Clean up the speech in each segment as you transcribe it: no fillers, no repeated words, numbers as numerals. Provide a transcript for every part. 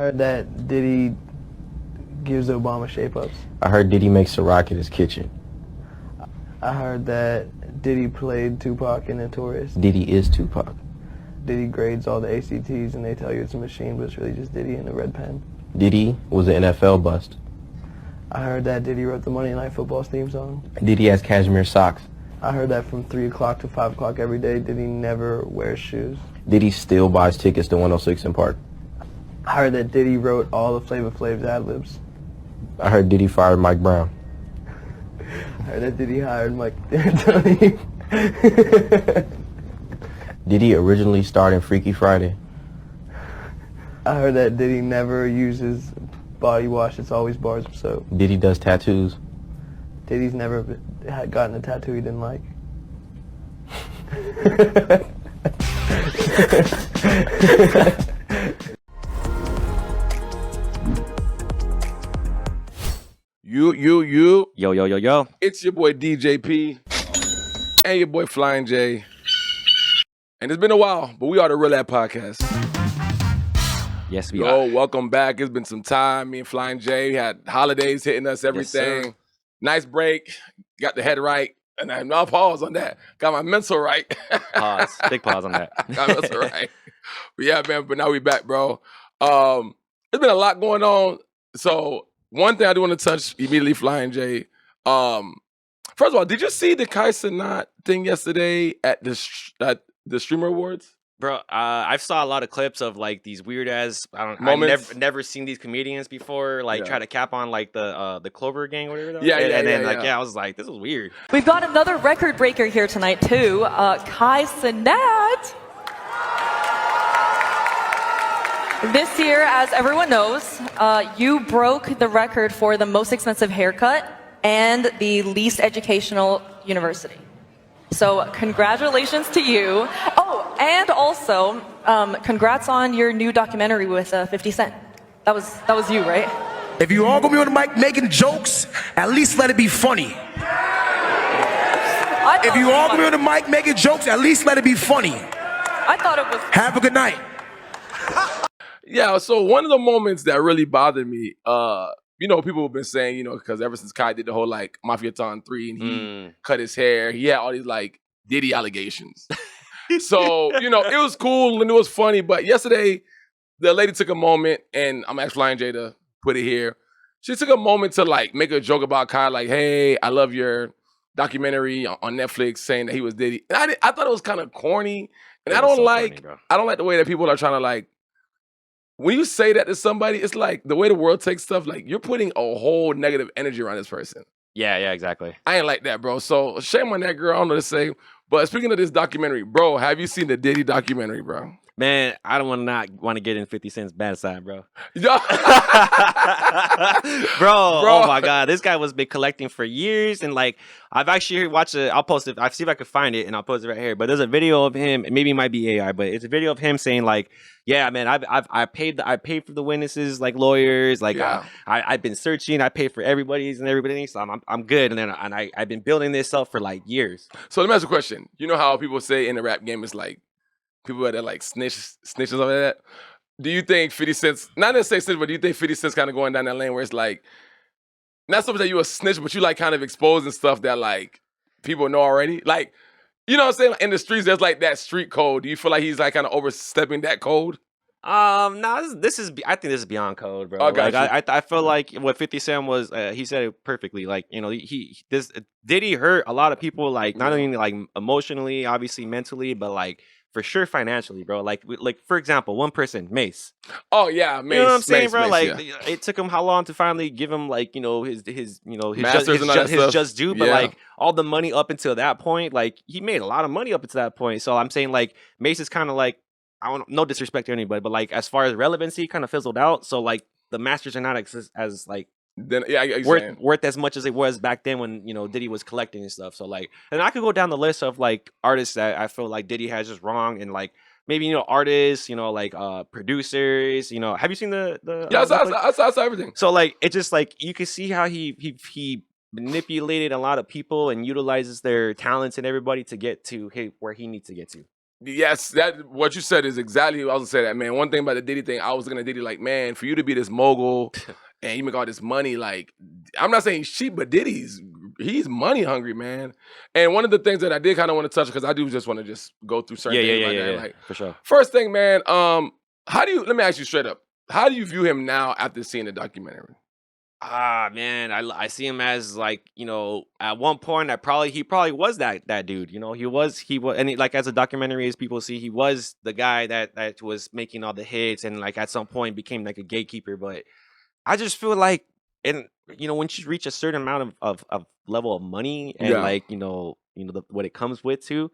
heard that Diddy gives Obama shape-ups. I heard Diddy makes Ciroc in his kitchen. I heard that Diddy played Tupac in Notorious. Diddy is Tupac. Diddy grades all the ACTs and they tell you it's a machine, but it's really just Diddy in a red pen. Diddy was an NFL bust. I heard that Diddy wrote the Monday Night Football theme song. Diddy has cashmere socks. I heard that from 3 o'clock to 5 o'clock every day, Diddy never wears shoes. Diddy still buys tickets to 106 in Park. I heard that Diddy wrote all of Flavor Flav's ad-libs. I heard Diddy fired Mike Brown. I heard that Diddy hired Mike D'Antoni. Diddy originally starred in Freaky Friday. I heard that Diddy never uses body wash, it's always bars of soap. Diddy does tattoos. Diddy's never gotten a tattoo he didn't like. You. Yo. It's your boy DJP and your boy Flying J. And it's been a while, but we are the Real Ad Podcast. Yes, we are. Welcome back. It's been some time. Me and Flying J had holidays hitting us, everything. Yes, nice break. Got the head right. And I have no pause on that. Got my mental right. Pause. Big pause on that. Got my mental right. But yeah, man, but now we back, bro. There's been a lot going on. So one thing I do want to touch immediately, Flying J. First of all, did you see the Kai Cenat thing yesterday at the Streamer Awards? Bro, I saw a lot of clips of like these weird ass. Moments. I've never seen these comedians before. Like try to cap on like the Clover Gang, or whatever. Yeah. I was like, this is weird. We've got another record breaker here tonight too. Kai Cenat. This year, as everyone knows, you broke the record for the most expensive haircut and the least educational university. So congratulations to you. Oh, and also, congrats on your new documentary with 50 Cent. That was you, right? If you all gonna be on the mic making jokes, at least let it be funny. If you all gonna be on the mic making jokes, at least let it be funny. I thought it was. Have a good night. Yeah, so one of the moments that really bothered me, people have been saying, because ever since Kai did the whole like Mafiaton 3 and he cut his hair, he had all these like Diddy allegations. So, it was cool and it was funny, but yesterday the lady took a moment, and I'm asking Flying J to put it here. She took a moment to like make a joke about Kai, like, hey, I love your documentary on Netflix saying that he was Diddy. And I thought it was kind of corny. And I don't like the way that people are trying to like, when you say that to somebody, it's like the way the world takes stuff, like you're putting a whole negative energy around this person. Yeah, exactly. I ain't like that, bro. So shame on that girl. I don't know what to say. But speaking of this documentary, bro, have you seen the Diddy documentary, bro? Man, I don't want to get in 50 Cent's bad side, bro. bro. Oh my God, this guy was been collecting for years, and like I've actually watched it. I'll post it. I'll see if I can find it, and I'll post it right here. But there's a video of him. Maybe it might be AI, but it's a video of him saying like, "Yeah, man, I paid for the witnesses, like lawyers, like I've been searching. I paid for everybody's and everything, so I'm good." And I've been building this up for like years. So let me ask you a question. You know how people say in the rap game, it's like people that like snitches over that. Do you think 50 Cent's, not necessarily snitch, but do you think 50 Cent's kind of going down that lane where it's like, not so much that you a snitch, but you like kind of exposing stuff that like people know already? Like, you know what I'm saying? In the streets, there's like that street code. Do you feel like he's like kind of overstepping that code? No, this is. I think this is beyond code, bro. Oh, gotcha. Like, I feel like what 50 Cent was. He said it perfectly. Like Diddy hurt a lot of people. Like not only like emotionally, obviously mentally, but like for sure financially, bro. Like for example, one person, Mace. Oh yeah, Mace. You know what I'm saying, Mace, bro? Mace, like yeah. it took him how long to finally give him like his Masters and all that stuff. just due, but like all the money up until that point, like he made a lot of money up until that point. So I'm saying like Mace is kind of like, I don't, no disrespect to anybody, but like as far as relevancy, kind of fizzled out. So like the masters are not as like then worth as much as it was back then when Diddy was collecting and stuff. So like, and I could go down the list of like artists that I feel like Diddy has just wrong, and like maybe artists, like producers. Have you seen the yeah, I saw everything. So like it's just like you can see how he manipulated a lot of people and utilizes their talents and everybody to get to where he needs to get to. Yes, that what you said is exactly what I was gonna say. That man. One thing about the Diddy thing, I was gonna Diddy like, man, for you to be this mogul and you make all this money, like, I'm not saying he's cheap, but he's money hungry, man. And one of the things that I did kind of want to touch because I do just want to just go through certain things like that. Like, for sure. first thing, man, how do you? Let me ask you straight up. How do you view him now after seeing the documentary? Man, I see him as like, you know, at one point he probably was that dude, you know, he was and like as a documentary as people see, he was the guy that was making all the hits and like at some point became like a gatekeeper. But I just feel like, and you know, once you reach a certain amount of level of money and like what it comes with too,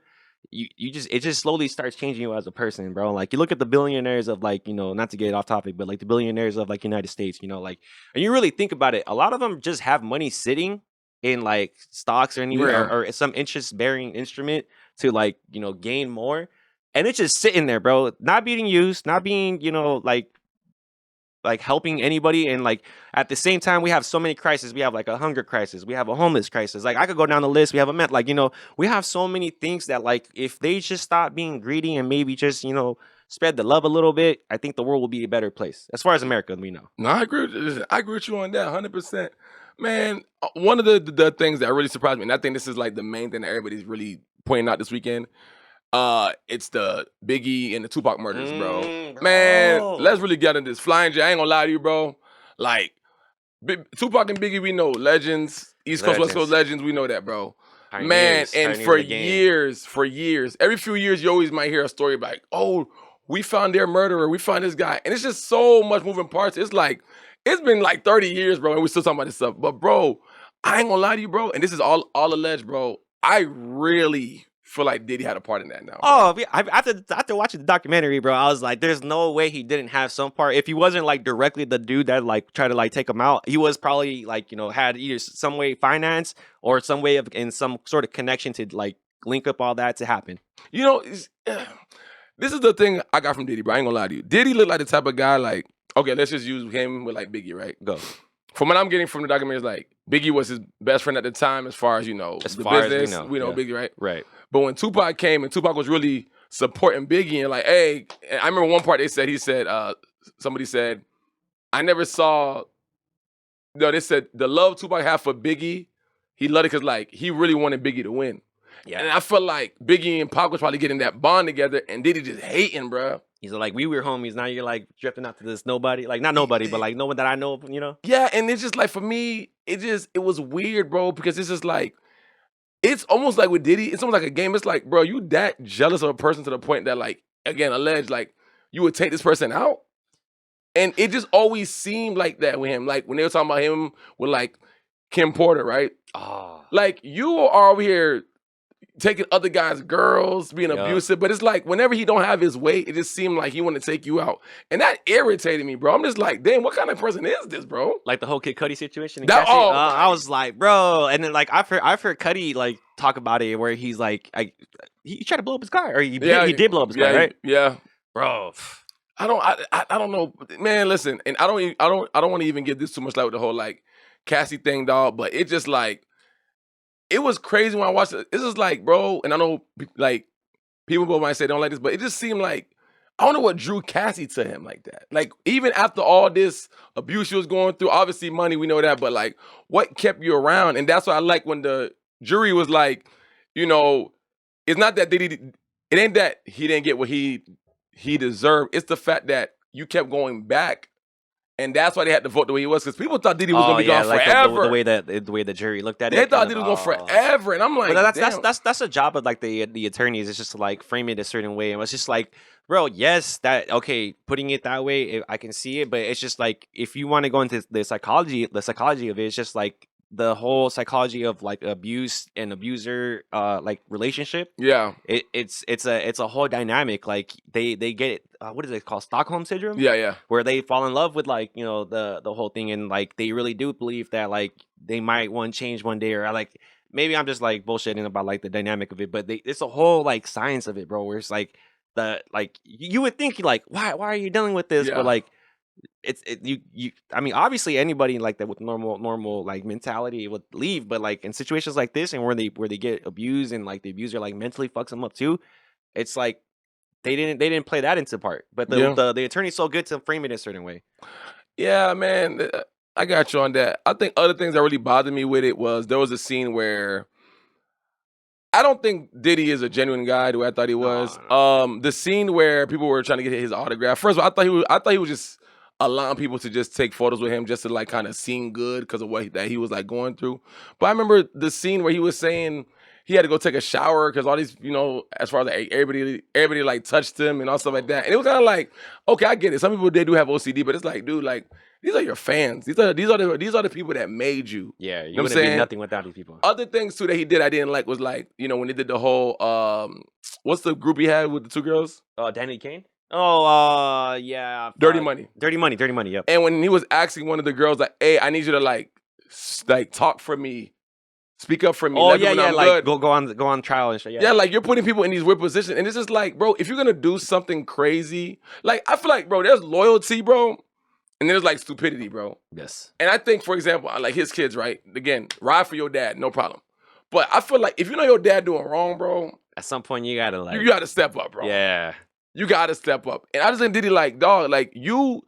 it just slowly starts changing you as a person, bro. Like you look at the billionaires of like, you know, not to get off topic, but like the billionaires of like United States, you know, like, and you really think about it, a lot of them just have money sitting in like stocks or anywhere or some interest bearing instrument to like, you know, gain more. And it's just sitting there, bro, not being used, not being, you know, like helping anybody. And like at the same time we have so many crises. We have like a hunger crisis, we have a homeless crisis, like I could go down the list. We have like, you know, we have so many things that like if they just stop being greedy and maybe just, you know, spread the love a little bit, I think the world will be a better place as far as America, we know. No, I agree with you on that 100%. Man, one of the things that really surprised me, and I think this is like the main thing that everybody's really pointing out this weekend, it's the Biggie and the Tupac murders, bro. Man, let's really get into this. Flying J, I ain't gonna lie to you, bro. Like, Tupac and Biggie, we know legends. East Coast, West Coast legends, we know that, bro. Man, and for years, every few years, you always might hear a story about, oh, we found their murderer, we found this guy. And it's just so much moving parts. It's like, it's been like 30 years, bro, and we still talking about this stuff. But, bro, I ain't gonna lie to you, bro, and this is all alleged, bro. I really feel like Diddy had a part in that now. Oh, after watching the documentary, bro, I was like, there's no way he didn't have some part. If he wasn't like directly the dude that like tried to like take him out, he was probably like, you know, had either some way finance or some way of in some sort of connection to like link up all that to happen. You know, this is the thing I got from Diddy, bro. I ain't gonna lie to you. Diddy looked like the type of guy like, okay, let's just use him with like Biggie, right? Go. From what I'm getting from the documentary, is like Biggie was his best friend at the time, as far as you know, as the far business. As we know Biggie, right? Right. But when Tupac came and Tupac was really supporting Biggie and like, hey, and I remember one part somebody said, I never saw. No, they said the love Tupac had for Biggie, he loved it because like he really wanted Biggie to win. Yeah. And I felt like Biggie and Pac was probably getting that bond together, and Diddy just hating, bro. He's like, we were homies. Now you're like drifting out to this nobody. Like, not nobody, but like no one that I know, you know? Yeah, and it's just like, for me, it was weird, bro, because it's just like, it's almost like with Diddy, it's almost like a game. It's like, bro, you that jealous of a person to the point that, like, again, alleged, like, you would take this person out? And it just always seemed like that with him. Like, when they were talking about him with, like, Kim Porter, right? Oh. Like, you are over here taking other guys' girls, being abusive, but it's like whenever he don't have his way, it just seemed like he wanted to take you out. And that irritated me, bro. I'm just like, damn, what kind of person is this, bro? Like the whole Kid Cudi situation. I was like, bro. And then like I've heard Cudi like talk about it where he's like, he tried to blow up his car, or he did blow up his car, right? Yeah, bro. I don't know, man. Listen, and I don't want to even give this too much light with the whole like Cassie thing, dog. But it just like, it was crazy when I watched it. It's just like, bro, and I know like people might say they don't like this, but it just seemed like, I don't know what drew Cassie to him like that. Like, even after all this abuse she was going through, obviously money, we know that, but like, what kept you around? And that's why I like when the jury was like, you know, it's not that it ain't that he didn't get what he deserved. It's the fact that you kept going back. And that's why they had to vote the way he was, because people thought Diddy was gonna be gone like forever. The way the jury looked at it, they thought Diddy was going forever, and I'm like, that's a job of like the attorneys. It's just to like frame it a certain way, and it's just like, bro, yes, putting it that way, I can see it, but it's just like, if you want to go into the psychology of it, it's just like the whole psychology of like abuse and abuser like relationship. Yeah, it's a whole dynamic. Like they get it. What is it called? Stockholm syndrome. Yeah. Where they fall in love with like, you know, the whole thing, and like they really do believe that like they might want to change one day, or like maybe I'm just like bullshitting about like the dynamic of it, but it's a whole like science of it, bro. Where it's like you would think like, why are you dealing with this? Yeah. But like, I mean, obviously anybody like that with normal like mentality would leave, but like in situations like this, and where they get abused and like the abuser like mentally fucks them up too, it's like they didn't play that into part. But the attorney's so good to frame it a certain way. Yeah, man, I got you on that. I think other things that really bothered me with it was there was a scene where I don't think Diddy is a genuine guy the way I thought he was. No. The scene where people were trying to get his autograph. First of all, I thought he was just allowing people to just take photos with him just to like kind of seem good because of what that he was like going through. But I remember the scene where he was saying he had to go take a shower because all these, as far as like, everybody like touched him and all stuff like that. And it was kind of like, okay, I get it. Some people they do have OCD, but it's like, dude, like these are your fans. These are the people that made you. Yeah, You you know what I'm wouldn't be saying? nothing without these people. Other things too that he did I didn't like was like, when he did the whole what's the group he had with the two girls? Danny Kane? Oh, yeah. Dirty Money. Dirty Money, yep. And when he was asking one of the girls like, "Hey, I need you to like talk for me. Speak up for me." Oh, let me yeah, know yeah, I'm like good." go on trial and shit. Yeah, like you're putting people in these weird positions. And it's just like, bro, if you're gonna do something crazy, like I feel like, bro, there's loyalty, bro. And there's like stupidity, bro. Yes. And I think, for example, like his kids, right? Again, ride for your dad, no problem. But I feel like if you know your dad doing wrong, bro, At some point, you gotta like. you gotta step up, bro. Yeah. You gotta step up. And I just think Diddy, like, dog, like you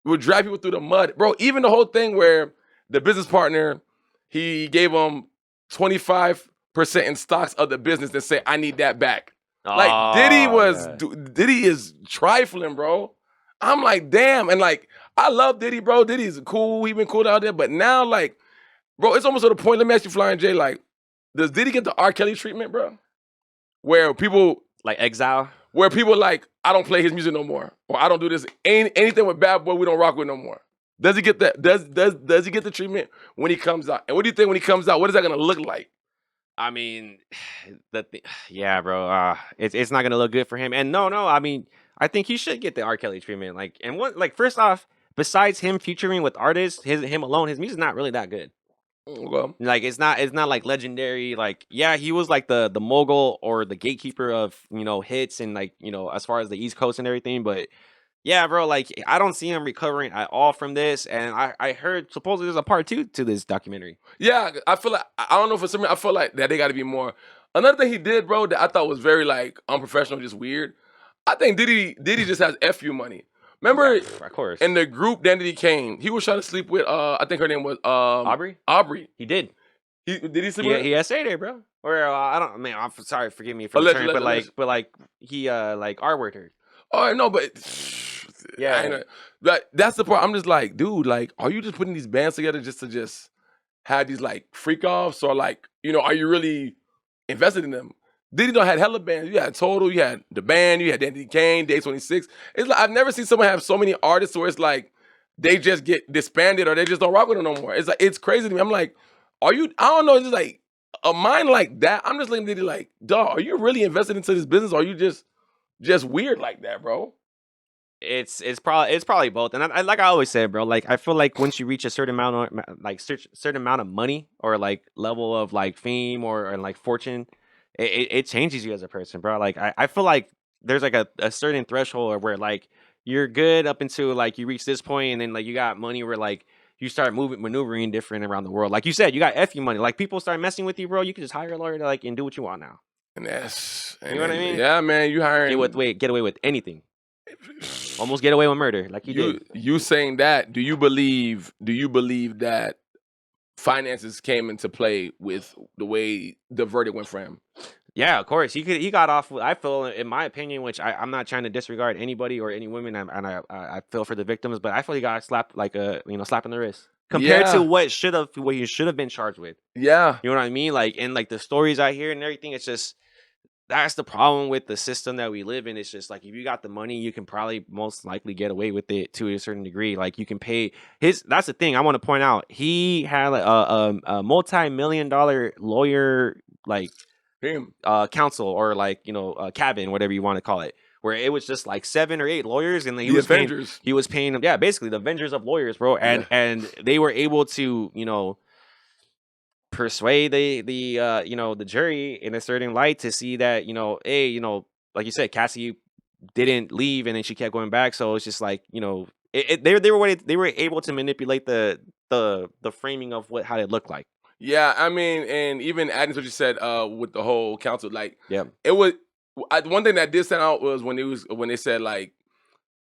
would drag people through the mud. Bro, even the whole thing where the business partner, he gave him 25% in stocks of the business and say, I need that back. Like Diddy is trifling, bro. I'm like, damn. And like, I love Diddy, bro. Diddy's cool. He been cool out there. But now, like, bro, it's almost to the point. Let me ask you, Flying J, like, does Diddy get the R. Kelly treatment, bro? Where people like exile? Where people like, I don't play his music no more. Or I don't do this. Anything with Bad Boy, we don't rock with no more. Does he get that? Does he get the treatment when he comes out? And what do you think when he comes out? What is that gonna look like? I mean, yeah, bro. It's not gonna look good for him. And no, I mean, I think he should get the R. Kelly treatment. Like, and what? Like, first off, besides him featuring with artists, him alone, his music's not really that good. Well, like it's not like legendary. Like, yeah, he was like the mogul or the gatekeeper of hits and like as far as the East Coast and everything. But yeah, bro, like I don't see him recovering at all from this. And I heard supposedly there's a part 2 to this documentary. Yeah, I feel like I don't know for some. I feel like that they got to be more. Another thing he did, bro, that I thought was very like unprofessional, just weird. I think Diddy just has FU money. Remember, of course, in the group Danny Kane, he was trying to sleep with I think her name was Aubrey. He did. Did he sleep with her? He essayed her, bro. Or I don't. Man, I'm sorry. Forgive me for the term, but like he like R-worded her. Oh no, but yeah, that's the part. I'm just like, dude, like, are you just putting these bands together just to have these like freak offs, or like, are you really invested in them? Diddy had hella bands. You had Total, you had the band, you had Danny Kane, Day 26. It's like I've never seen someone have so many artists where it's like they just get disbanded or they just don't rock with them no more. It's like it's crazy to me. I'm like, are you? I don't know. It's just like a mind like that. I'm just looking at Diddy like, dog, are you really invested into this business, or are you just weird like that, bro? It's probably both. And I like I always said, bro, like I feel like once you reach a certain amount of money or like level of like fame or like fortune, it changes you as a person, bro. Like I feel like there's like a certain threshold where like you're good up until like you reach this point, and then like you got money where like you start maneuvering different around the world. Like you said, you got FU money. Like people start messing with you, bro. You can just hire a lawyer to like and do what you want now. And you know what I mean? Yeah, man. You hiring get away with anything. Almost get away with murder, like you did. You saying that? Do you believe that finances came into play with the way the verdict went for him? Yeah, of course. He got off. I feel, in my opinion, which I'm not trying to disregard anybody or any women, and I feel for the victims, but I feel he got slapped like a slap in the wrist compared to what you should have been charged with. Yeah, you know what I mean. Like, and like the stories I hear and everything, it's just that's the problem with the system that we live in. It's just like if you got the money, you can probably most likely get away with it to a certain degree. Like you can pay his. That's the thing I want to point out. He had a multi-million-dollar lawyer like. Council or like cabin, whatever you want to call it, where it was just like 7 or 8 lawyers, and he was paying them, basically the Avengers of lawyers, bro, and they were able to persuade the jury in a certain light to see that hey, like you said, Cassie didn't leave and then she kept going back, so it's just like they were able to manipulate the framing of how it looked like. Yeah, I mean, and even adding to what you said with the whole council, like, yeah, it was one thing that did stand out was when they said like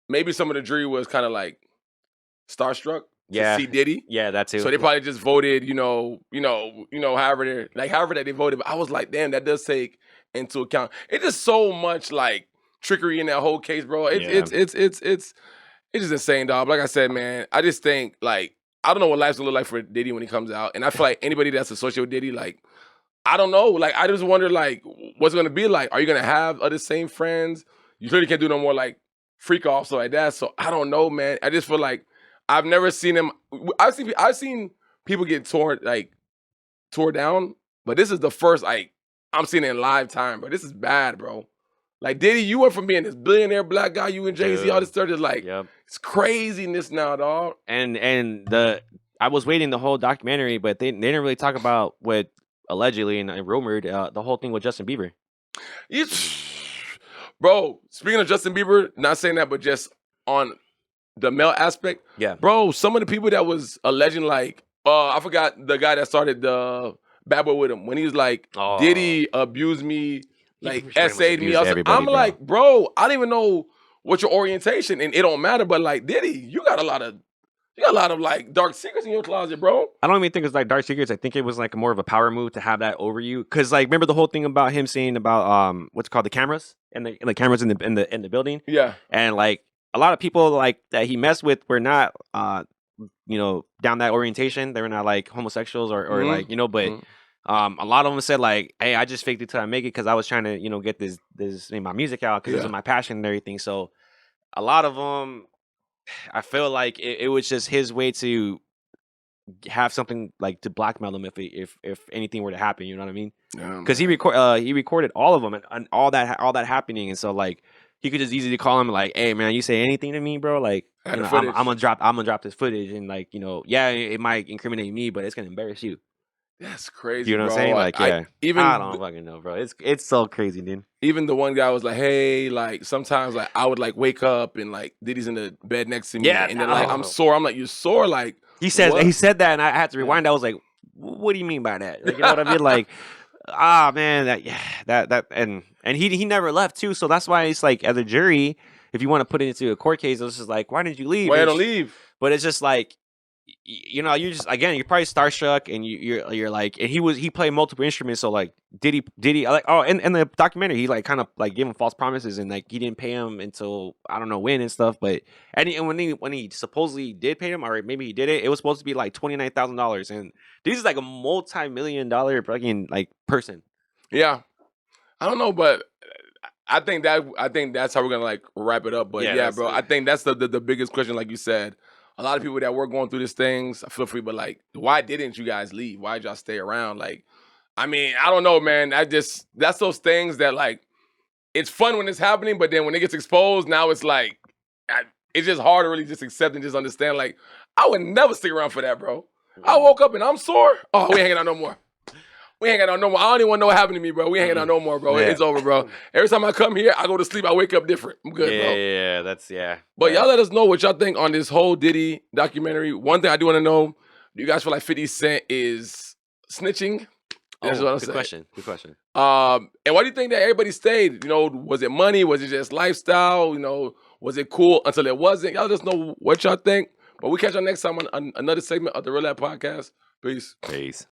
maybe some of the jury was kind of like starstruck to see Diddy. Yeah, that too. So they probably just voted, however that they voted. But I was like, damn, that does take into account. It's just so much like trickery in that whole case, bro. It's just insane, dog. Like I said, man, I just think like I don't know what life's gonna look like for Diddy when he comes out, and I feel like anybody that's associated with Diddy, like I don't know, like I just wonder like what's it gonna be like. Are you gonna have other same friends? You clearly can't do no more like freak offs like that. So I don't know, man. I just feel like I've never seen him. I've seen people get tore down, but this is the first like I'm seeing it in live time, bro. This is bad, bro. Like Diddy, you went from being this billionaire black guy, you and Jay-Z, all this stuff is like it's craziness now, dog. And I was waiting the whole documentary, but they didn't really talk about what allegedly and rumored the whole thing with Justin Bieber. Bro, speaking of Justin Bieber, not saying that, but just on the male aspect, bro, some of the people that was alleging like, I forgot the guy that started the Bad Boy with him when he was like, Diddy abused me, like essayed me. I'm like, bro, I don't even know what your orientation, and it don't matter. But like, Diddy, you got a lot of like dark secrets in your closet, bro. I don't even think it's like dark secrets. I think it was like more of a power move to have that over you. Cause like, remember the whole thing about him saying about what's called the cameras and the cameras in the building. Yeah, and like a lot of people like that he messed with were not down that orientation. They were not like homosexuals or like but. A lot of them said like, "Hey, I just faked it till I make it because I was trying to, get this my music out because this is my passion and everything." So, a lot of them, I feel like it was just his way to have something like to blackmail them if anything were to happen. You know what I mean? Because he recorded all of them and all that happening, and so like he could just easily call him like, "Hey, man, you say anything to me, bro? Like, I'm gonna drop this footage and like it might incriminate me, but it's gonna embarrass you." That's crazy. You know what I'm saying? Like, I don't fucking know, bro. It's so crazy, dude. Even the one guy was like, "Hey, like sometimes like I would like wake up and like Diddy's in the bed next to me, and then like I'm sore." I'm like, "You're sore?" Like he said that, and I had to rewind. I was like, "What do you mean by that?" Like, you know what I mean? Like, man, that and he never left too. So that's why it's like as a jury, if you want to put it into a court case, it's just like, why didn't you leave? Why don't leave? But it's just like. You just again you're probably starstruck and you're like and he played multiple instruments so like Diddy like in the documentary he like kind of like gave him false promises and like he didn't pay him until I don't know when and stuff but and when he supposedly did pay him or maybe he did it was supposed to be like $29,000 and this is like a multi-million-dollar fucking like person. Yeah, I don't know, but I think that's how we're gonna like wrap it up. But yeah bro, I think that's the biggest question, like you said. A lot of people that were going through these things, feel free, but like, why didn't you guys leave? Why did y'all stay around? Like, I mean, I don't know, man. That's those things that like, it's fun when it's happening, but then when it gets exposed, now it's like, it's just hard to really just accept and just understand. Like, I would never stick around for that, bro. I woke up and I'm sore. Oh, we ain't hanging out no more. We ain't hanging out no more. I don't even want to know what happened to me, bro. We ain't hanging out no more, bro. Yeah. It's over, bro. Every time I come here, I go to sleep, I wake up different. I'm good, bro. Yeah, that's. But y'all let us know what y'all think on this whole Diddy documentary. One thing I do want to know, do you guys feel like 50 Cent is snitching? That's what I'm saying. Good question. And why do you think that everybody stayed? Was it money? Was it just lifestyle? Was it cool until it wasn't? Y'all just know what y'all think. But we catch y'all next time on another segment of the Real Rap Podcast. Peace.